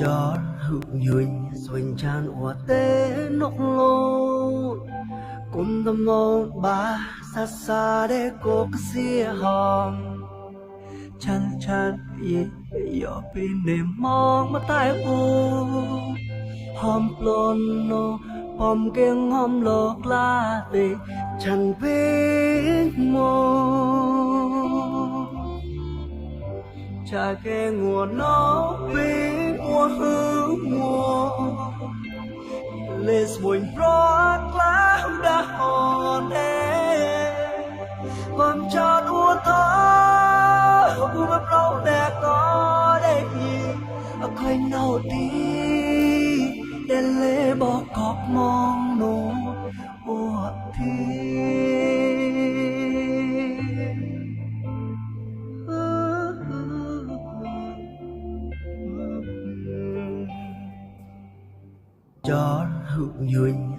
Gió hữu nhuynh xoành tràn ủa tế nóc lô cùng tâm mong ba xa xa để cô cứ xia hòm chăn chăn ye yo pin để mong mà tai u hòm plon no hòm keng hòm lok la tê chăn biết mô cha ke ngùa nó biết mùa hư mùa les buồn rót lá đã hòn đê vòng tròn u thơ u bắp rau đè có đây khơi nâu tí để lê bỏ cọp mong nô ua thi gió hữu nhuynh